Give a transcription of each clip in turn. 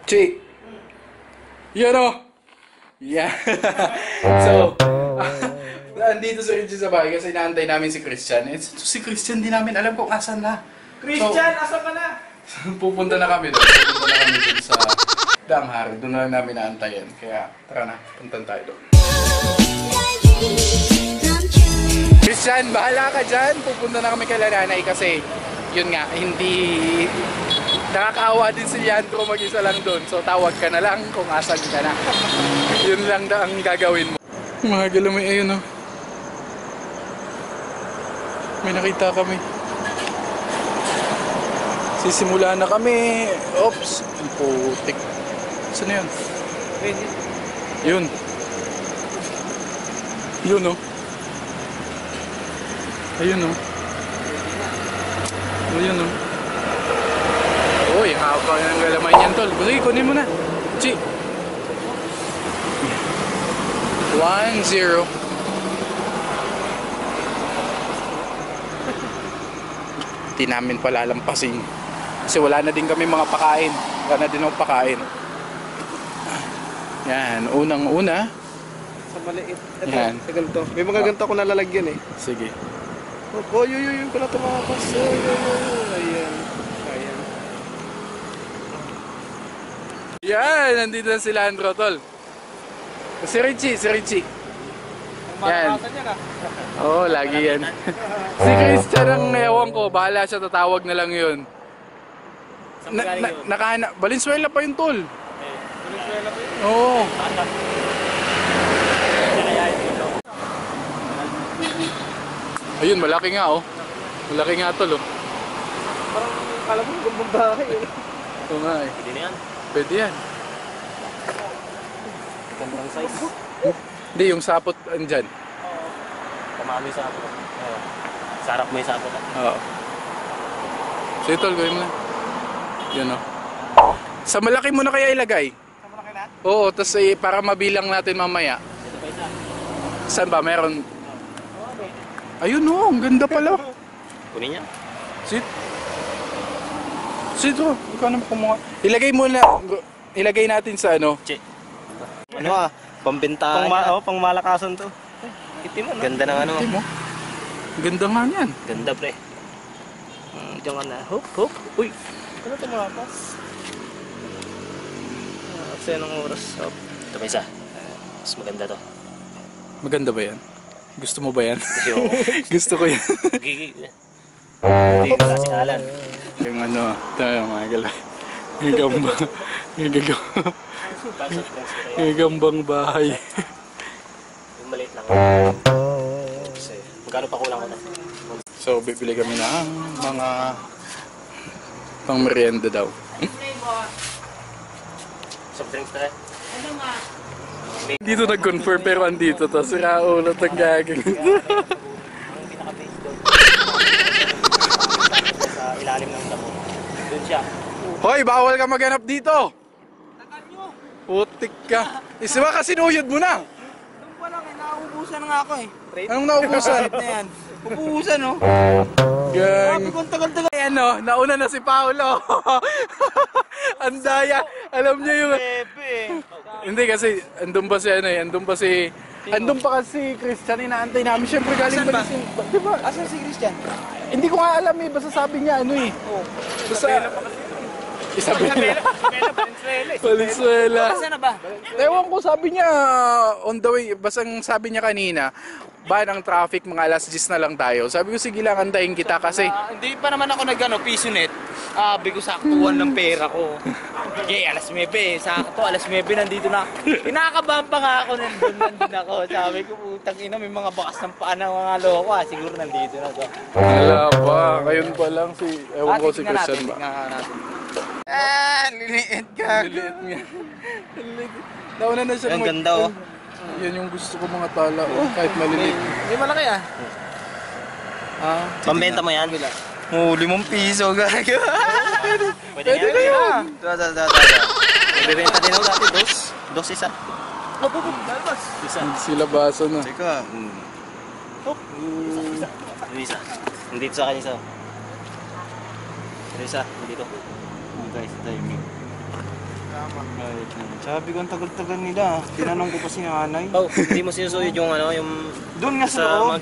Chi. Yan o. Yeah. So, andito si Richie sa bahay kasi inaantay namin si Christian. Si Christian di namin alam kung asan na. Christian, asan ka na? Pupunta na kami doon. Pupunta na kami doon sa Danghari. Doon na namin naantayan. Kaya tara na, puntan tayo doon. Christian, bahala ka dyan. Pupunta na kami kay Lanay kasi yun nga, hindi nakakaawa din si Leandro mag-isa lang doon. So tawag ka na lang kung asan ka na. Yun lang ang gagawin mo. Mga galumi, ayun o. May nakita kami. Sisimula na kami. Oops, ang putik. Saan na yun? Yun. Yun o. Ayun o. Ayun o. Uy, haba ng galamay niyan tol. Sige, kunin mo na. Chi. 1-0. Hindi namin palalampasin. Kasi wala na din kami mga pakain. Wala na din akong pakain. Yan, unang-una. Sa maliit. Ito, Yan. sa ganito. May mga ganito ako nalalagyan eh. Sige. Oh, yun pala tumakas. Ayan. Ayan. Yan, nandito na si Leandro, tol. Si Richie. Yan. Oo, lagi yan. Si Christian ang ewan ko, bahala siya, tatawag na lang yun. Nakahanap, Valenzuela pa yung tol. Valenzuela pa yun? Oo. Ayun, malaki nga oh. Malaki nga tol oh. Parang alam mo, gambang bahay eh. Oo nga eh. Pwede na yan. Pwede yan. Gandang size. Hindi, yung sapot andyan. Oo. Tamami yung sapot. Oo. Sarap mo yung sapot. Oo. Sige tol, gawin mo na. Yan oh. Sa malaki mo na kaya ilagay? Sa malaki na? Oo, tas para mabilang natin mamaya. Ito pa isa. Saan ba? Meron? Ayun oh, ang ganda pala. Kunin niya. Sit oh, ikaw naman kumuha. Ilagay natin sa ano. Che. Ano ah, pambintahan niya. Pang malakasan to. Itim mo. Ganda ng ano. Itim mo. Ganda nga niyan. Ganda pre. Diyan ka na. Hop. Uy. Ano tumakas? Aksaya ng oras. Hop. Ito pa isa. Mas maganda to. Maganda ba yan? Gusto mo ba yan? Yo. Gusto ko yan. Gigi. Hindi ko kasi alam. Yung ano, tayo mga gala. Yung gambang bahay. Yung maliit lang. Magkano pa kulang ko na? So, bibili kami ng mga pang merienda daw. Soft drinks na rin. Dito nag-confirm pero andito to. Sira ulo ng gagawin. Ang pinaka-base doon. Sa ilalim ng damo. Doon siya. Hoy, bawal ka maghanap dito! Putik ka. Isa kasi sinuyod mo na. Doon pa lang, nauubusan na nga ako eh. Anong naubusan? Na yan. Ubusan no? Gang. Sabi kong tagal-tagal. Ayan no, nauna na si Paolo. Ang daya. Alam niyo yung... Pepe. Hindi kasi, andun pa si ano eh. Andun pa kasi Christian, inaantay namin. Siyempre galing Asan ba? ba? Diba? Asan si Christian? Hindi ko nga alam eh. Basta sabi niya ano eh. Oh. Basta... Isabela. Valenzuela. Asan na ba? Ewan ko, sabi niya on the way. Basta sabi niya kanina, ba ng traffic mga alas 10 na lang tayo. Sabi ko sige lang, antayin kita kasi. Hindi pa naman ako piso net. Sabi ko saktuhan ng pera ko. Okay, alas 9. Sakto, alas 9 nandito na. Pinakabahan pa nga ako nandun ako. Sabi ko, putang ina, may mga bakas ng paa ng mga loko. Siguro nandito na to. Wala pa. Ngayon pa lang si... Ewan ko si Christian ba. Liliit ka. Liliit nga. Nauna na siya. Ang ganda oh. Yan yung gusto ko mga tala. Kahit maliliit. Hindi malaki ah. Pambenta mo yan? 5 piso gago. Pwede na yan. Bibenta din ako dati, dos isa. Dalbas. Isa. Sila baso na. Teka. Isa. Nandito sa kanya isa. Isa. Nandito. Guys, ito yung Sabi ko ang tagal-tagal nila. Tinanong ko pa si nanay. Oh, hindi mo sinusuyod yung ano, yung Doon nga sa loob.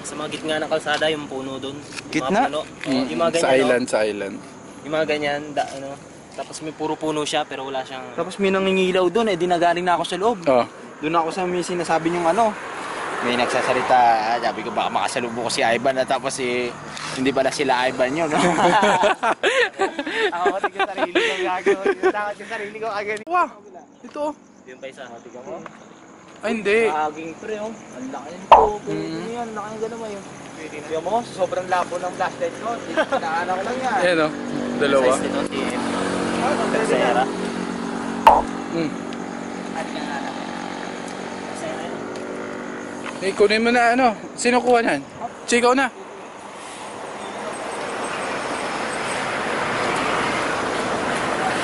sa mga gitna ng kalsada, yung puno doon. Gitna? Mga puno. Oh, yung mga Sa ganyan, island, sa island. Yung mga ganyan, ano. Tapos may puro puno siya, pero wala siyang... Tapos may nangingilaw doon, eh di nagaling na ako sa loob. Oh. Doon ako sa may sinasabi niyong ano. May nagsasalita, sabi ko baka makasalubong ko si Ivan na tapos hindi pala sila Ivan yun. No? Ako pati yung sarili ko gagawin. Takot yung sarili ko agad. Wow! Ito. Yung pa isa. Tiga mo. Ay, hindi. Aging pre, oh. Ang laki nito. Ano yan? Ang laki ng gano'n mo yun. Tiga mo, sobrang labo ng flashlight mo. Tinaanan ko lang yan. Ayan o. Dalawa. Size nito, TM. Tercera. Hmm. At nga nga lang. Eh, kunin mo na ano. Sino kuha niyan? Chico na.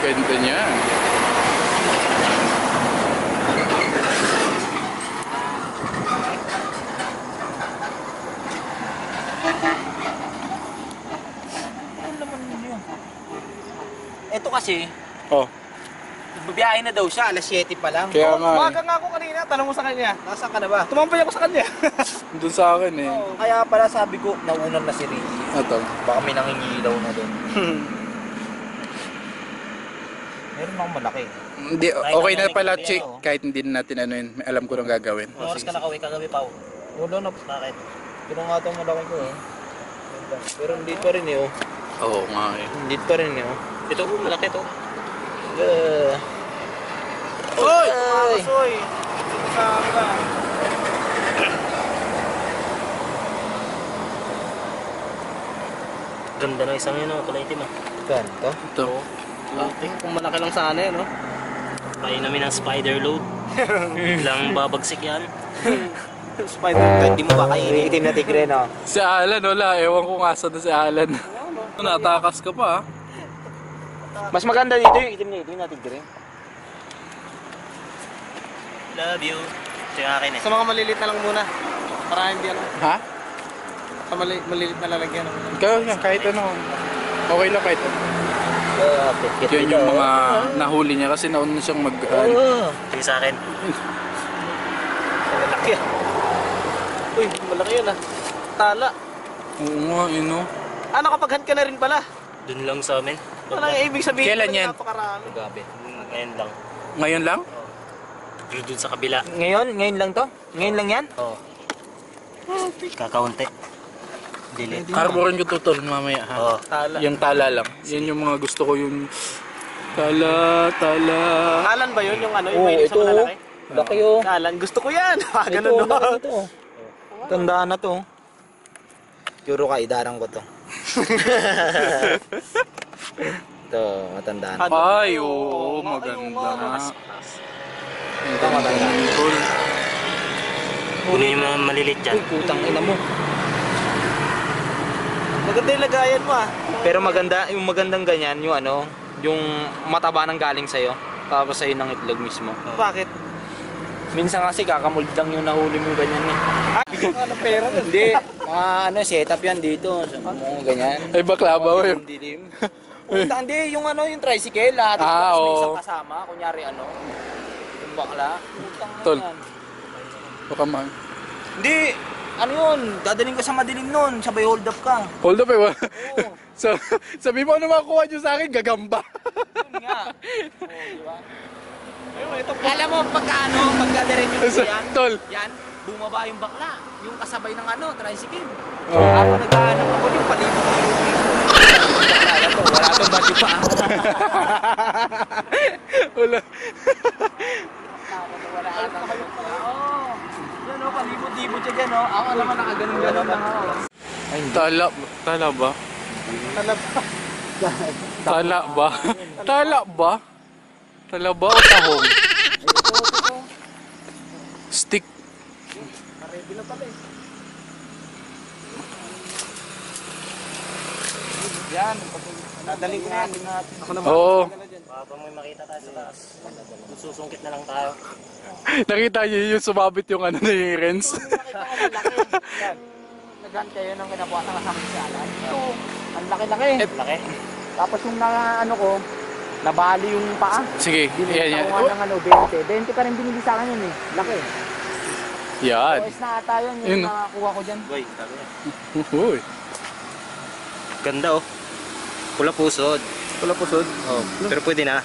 Ganda niya. Ito kasi, Oh. bibiyahe na daw siya, alas 7 pa lang. Kaya nga. Umaga nga ako kanina, tanong mo sa kanya. Nasaan ka na ba? Tumambay ako sa kanya. Doon sa akin eh. Kaya pala sabi ko, naunan na si Ricky. Ito. Baka may nangingilaw na doon. Meron akong malaki. Hindi, okay na pala, Chick. Kahit hindi na natin ano yun. Alam ko nang gagawin. Anong oras ka nakauwi kagabi, Pao? Wala na. Bakit? Pinangatang malaki ko eh. Pero hindi pa rin eh oh. Oo nga eh. Hindi pa rin eh oh. Ito, malaki to. Hoy! Soy. Saan ka? Ganda ng isang yun, kulay itim ah. Ganto? Ito. Kung malaki lang sana eh, no? Kaya namin ng spider load. Ilang babagsik yan. Spider. Hindi mo ba kainin? Itim na tigre no? Si Alan, wala. Ewan ko nga saan na si Alan. Natakas ka pa ah. Mas maganda dito yung itim na tigre. Love you. Ito yung akin eh. Sa mga malilit na lang muna. Para hindi ano. Ha? Sa malilit na lalagyan. Ikaw yan, kahit ano. Okay lang kahit ano. Yun yung mga nahuli niya kasi nauna siyang mag... Ito yung sa akin. Malaki. Uy, malaki yun ah. Tala. Oo nga, yun o. Ah, nakapaghan ka na rin pala. Dun lang sa amin. Ano yung ibig sabihin? Kailan yan? Napakarami. Gabi. Ngayon lang. Ngayon lang? Dun sa kabila. Ngayon lang to? Ngayon lang yan? Oo. Kakaunti. Dili. Carburin ko tutol mamaya ha. Oo. Tala. Yung tala lang. Yan yung mga gusto ko yung... Tala. Alan ba yun? Yung ano? Yung may sa malalaki? Laki oh. Alan, gusto ko yan. Ganun no? Ito. Tandaan na to. Puro ka, idarang ko to. Ito, matandaan. Ay, oo, maganda. Ito, matandaan. Tol. Kunin yung mga malilit dyan. Uy, putang ina mo. Maganda yung lagayan mo ah. Pero maganda, yung magandang ganyan, yung ano, yung mataba ng galing sa'yo. Tapos sa'yo ng itlog mismo. Bakit? Minsan kasi kakamold lang yung nahuli mo ganyan eh. Ah, bigyan ka ng pera. Hindi, mga ano, setup yan dito. Mga ganyan. Ay, baklava mo yun. Dilim. Puta, hindi, yung ano, yung tricycle, lahat. Ah, Tapos may oo. isang kasama, kunyari ano, yung bakla. Putang Tol. yan. Baka man. Hindi, ano yun, dadaling ka sa madilim nun, sabay hold up ka. Hold up eh. Oo, So, sabi mo ano makuha nyo sa akin, gagamba. yun nga. Oo, di ba? Ayun, ito po. Alam mo, pagkadiretso mo yan, Tol. yan, bumaba yung bakla, yung kasabay ng ano, tricycle. Oh. Ako naghahanap ako yung palibot. Wala tong badyo pa. Wala. Wala ata kayo pa. Oo. Yan o, palibot-libot siya dyan o. Ako naman nakaganon-ganon lang ako. Tala ba? Tala ba? Tala ba? Tala ba o tahong? Stick. Ready na pala eh. Yan. Nadali ko na. Ako naman. Oo. Baka may makita tayo sa taas. Susungkit na lang tayo. Nakita niyo yung sumabit yung ano ni Renz. Naghan kayo ng kinabukasan kasama si Alan. Ito, ang laki-laki. Laki. Tapos yung na ano ko, Nabali yung paa. Sige, Binili yan, yan. ako nga ng ano, 20. 20 pa rin binili sa akin yun eh. Laki. Yan. OS na ata yun, Yun. yung nakakuha ko dyan. Boy, sabi niya. Uy. Ganda oh. Pula pusod. Wala pusod. Oh, pero pwede na.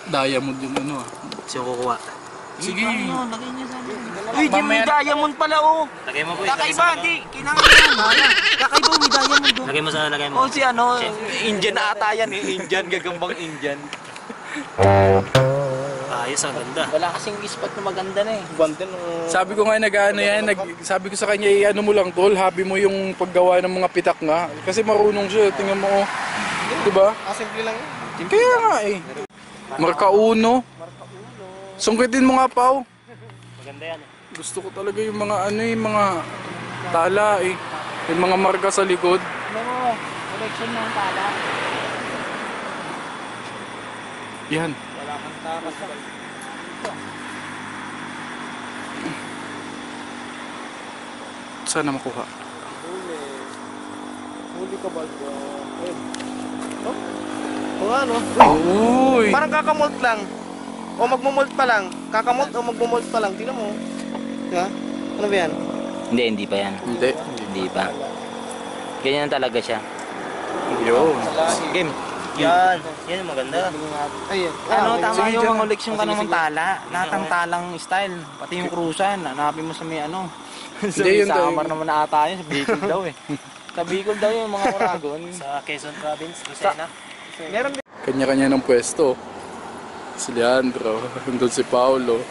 Diamond yung ano ah. Siya kukuha. Sige. Lagay niya sa akin. Uy, di may diamond pala oh. Lagay mo boy. Kakaiba, di. Kinangan yan. Kakaiba, may diamond doon. Lagay mo sa lagay mo. Oh, si ano, Indian na ata yan eh. Indian, gagambang Indian. Ayos, ang ganda. Wala kasing spot na maganda na eh. Banda nung... Sabi ko nga nag-ano yan, sabi ko sa kanya, ano mo lang tol, hobby mo yung paggawa ng mga pitak nga. Kasi marunong siya, tingnan mo oh. Diba? simple lang yun. Kaya nga eh. Marka Uno. Sungkitin mo nga Pao. Maganda yan. Gusto ko talaga yung mga ano yung mga tala eh. Yung mga marka sa likod. Ano mo, collection ng tala. Yan. Wala kang takas sa Sana makuha. Huli ka ba? O ano? Uy! Parang kakamolt lang. O magmumolt pa lang. Kakamolt o magmumolt pa lang. Tingnan mo. Diba? Ano ba yan? Hindi pa yan. Hindi. Hindi pa. Ganyan talaga siya. Yun. Game. Yan. Yan yung maganda. Ayun. Ano, tama sige, yung dyan. mga koleksyon ka naman tala. Lahat ng talang style. Pati yung cruisan. Hanapin mo sa may ano. Sa Hindi, may yun daw. Samar naman na ata yun. Sa Bicol daw eh. Sa Bicol daw yung mga Oragon. Sa Quezon Province, Lucena. Meron din. Kanya-kanya ng pwesto. Si Leandro, nandun si Paolo.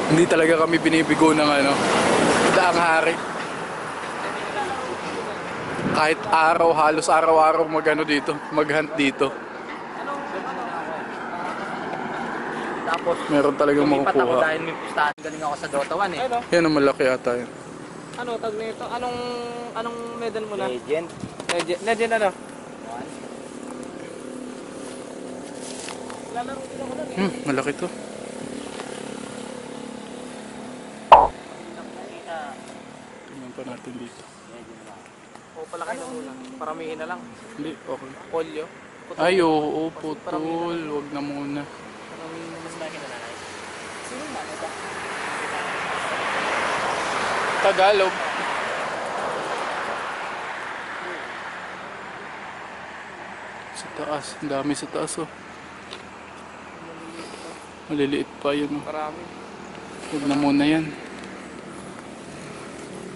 Hindi talaga kami binibigo ng ano, daang hari. Kahit araw, halos araw-araw magano dito, maghunt dito. Tapos, Meron talagang lumipat ako makukuha. dahil may pustahan. Galing ako sa Dota 1 eh. Yan ang malaki ata yun. Ano tag nito? Anong medal mo na? Legend. Legend ano? Malaki to. Tingnan pa natin dito. O palaki na muna. Paramihin na lang. Hindi, okay. Polyo. Ay, oo, putol. Wag na muna. Tagalog. Sa taas. Ang dami sa taas, oh. Maliliit pa yun, oh. Marami. Huwag na muna yan.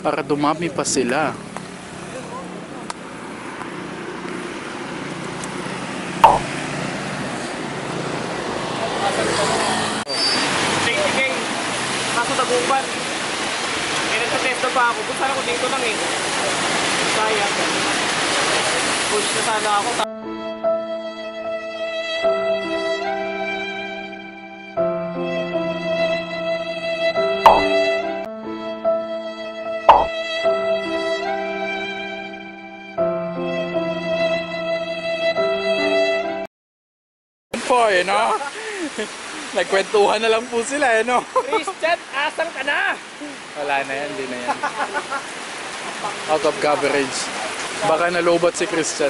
Para dumami pa sila. Safety game. Kaso Dagupan. Eh, nagtatesto pa ako. Kung sana ako dito lang eh. Sayang. Push na sana ako. Po, eh, no? Nagkwentuhan na lang po sila, eh, no? Christian, asang ka na! Wala na yan, hindi na yan. Out of coverage. Baka nalobat si Christian.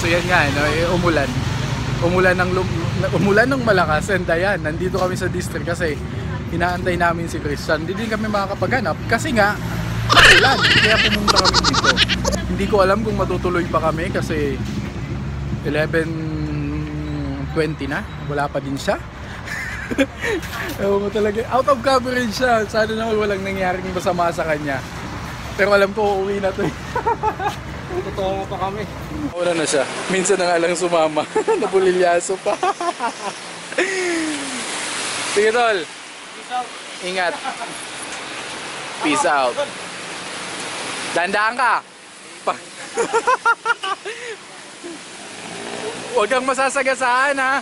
So yan nga, no? Umulan. Umulan ng malakas, and ayan, nandito kami sa district kasi inaantay namin si Christian. Hindi din kami makakapaghanap kasi nga ulan, kaya pumunta kami dito. Hindi ko alam kung matutuloy pa kami kasi 11:20 na, wala pa din siya. Ewan mo talaga, out of coverage siya. Sana naman walang nangyaring masama sa kanya. Pero alam ko uuwi na to. Totoo pa kami. Wala na siya. Minsan na nga lang sumama. Nabulilyaso pa. Sige tol. Ingat. Peace out. Dandaan ka. Huwag kang masasagasaan ha.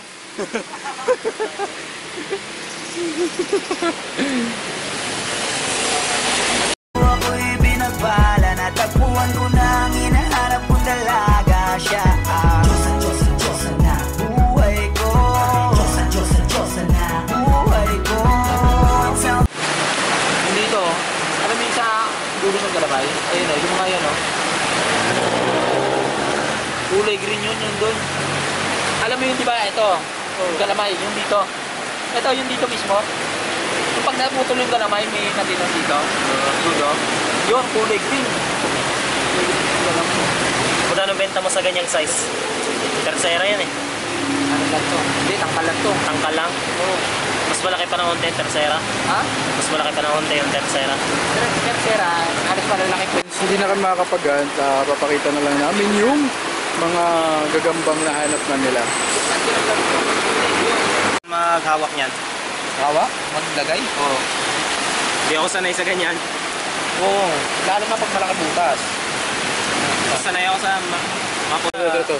Ako'y binagpala, natagpuan ko na ang hinahanap kong dalaga siya. Diyos na buhay ko. Diyos na alam mo yun, di ba? Ito, yung galamay, yung dito. Ito, yung dito mismo. Yung pag naputol yung galamay, may natinong dito. Dito. Yun, kulay green. Kung anong benta mo sa ganyang size? Tercera yan eh. Ano lang to? Hindi, tangkal lang to. Tangkal lang. Oo. Mas malaki pa ng konti yung tercera. Ha? Mas malaki pa ng konti yung tercera. Pero tercera, alas pa lalaki po. Hindi na kami makakapag-hunt, papakita na lang namin yung mga gagambang nahanap na nila. Maghawak niyan. Hawa? Maglagay? Oo. Hindi ako sanay sa ganyan. Oo. Lalo na pag malaki butas. Sanay ako sa Ito.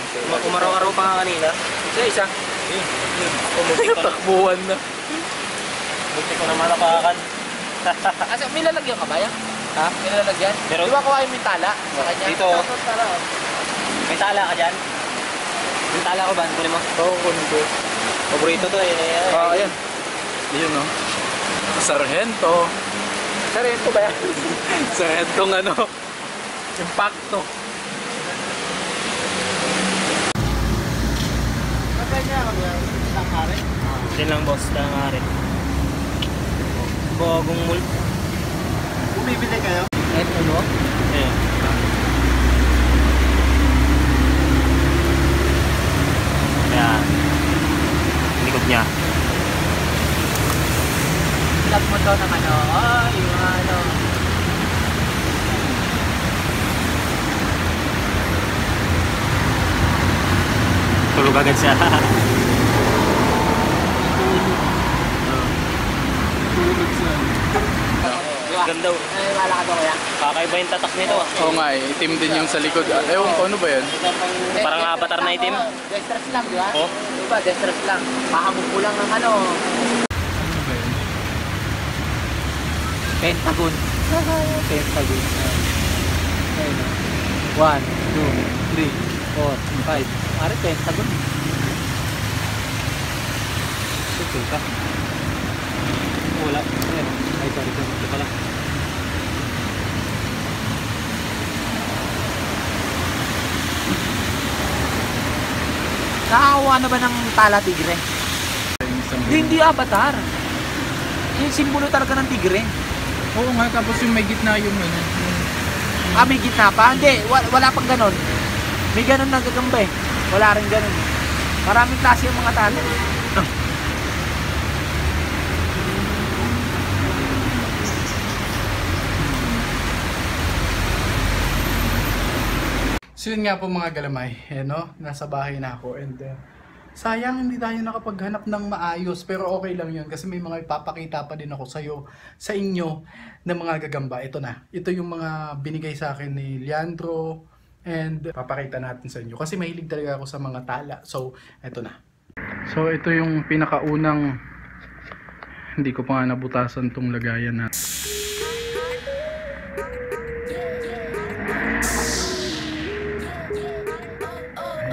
umaraw-araw pa nga kanina. Isa. Takbuhan na. Buti ko na malapakan. Asa, may lalagyan ka ba yan? Ha? May lalagyan? Pero- Di ba kuha yung tala sa kanya? Dito. Tala. May tala ka dyan? May tala ko ba? Kunin mo. Oo, kunin ko. Paborito to eh. Ayan. Yun, no? Sargento. Sarento ba yan? Sargentong ano? Impacto. Din lang boss, dangarin. Bagong multi. Bumibili kayo? Kahit ano? Ayun. Ayan. Likod niya. Love mo to ng ano? Yung ano? Tulog agad siya. Ganda. Ay, wala ka daw kaya? Kakaiba yung tatak nito. Oo nga eh, itim din yung sa likod. Ewan ko, ano ba yan? Parang avatar na itim. Dextrous lang, di ba? Oh. Di ba? Dextrous lang. Mahamog ko lang ng ano. Pentagon. Pentagon. Ayun. 1, 2, 3, 4, 5. Ari, pentagon. Susul ka. Wala. Ayan. Ay, sorry. Ito pala. Nakakawa na ba ng tala tigre? Hindi avatar. Yung simbolo talaga ng tigre. Oo nga, tapos yung may gitna yung ano. Ah, may gitna pa? Hindi, wala pang ganon. May ganon na gagamba eh. Wala rin ganon. Maraming klase yung mga tala. So yun nga po mga galamay, no? Nasa bahay na ako and sayang hindi tayo nakapaghanap ng maayos pero okay lang yun kasi may mga ipapakita pa din ako sa inyo ng mga gagamba. Ito na, ito yung mga binigay sa akin ni Leandro and papakita natin sa inyo kasi mahilig talaga ako sa mga tala. So ito na. So ito yung pinakaunang, hindi ko pa nga nabutasan tong lagayan na.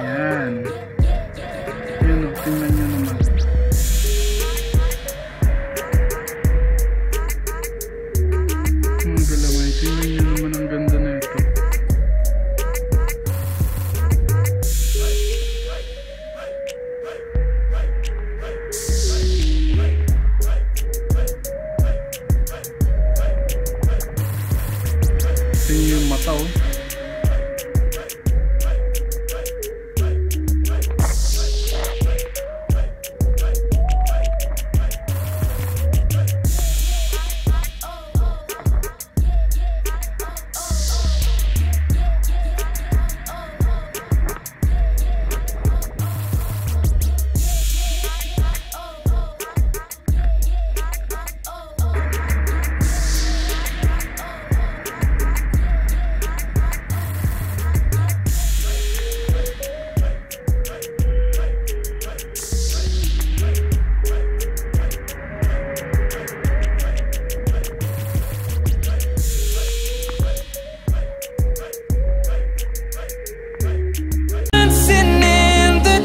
Ayan. Yun o, tingnan nyo naman. Ang galamay, tingnan nyo naman ang ganda na ito. Tingnan yung mata oh.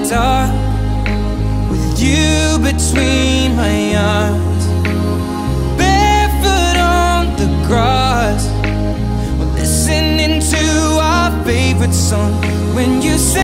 dark with you between my arms, barefoot on the grass, we're listening to our favorite song. When you say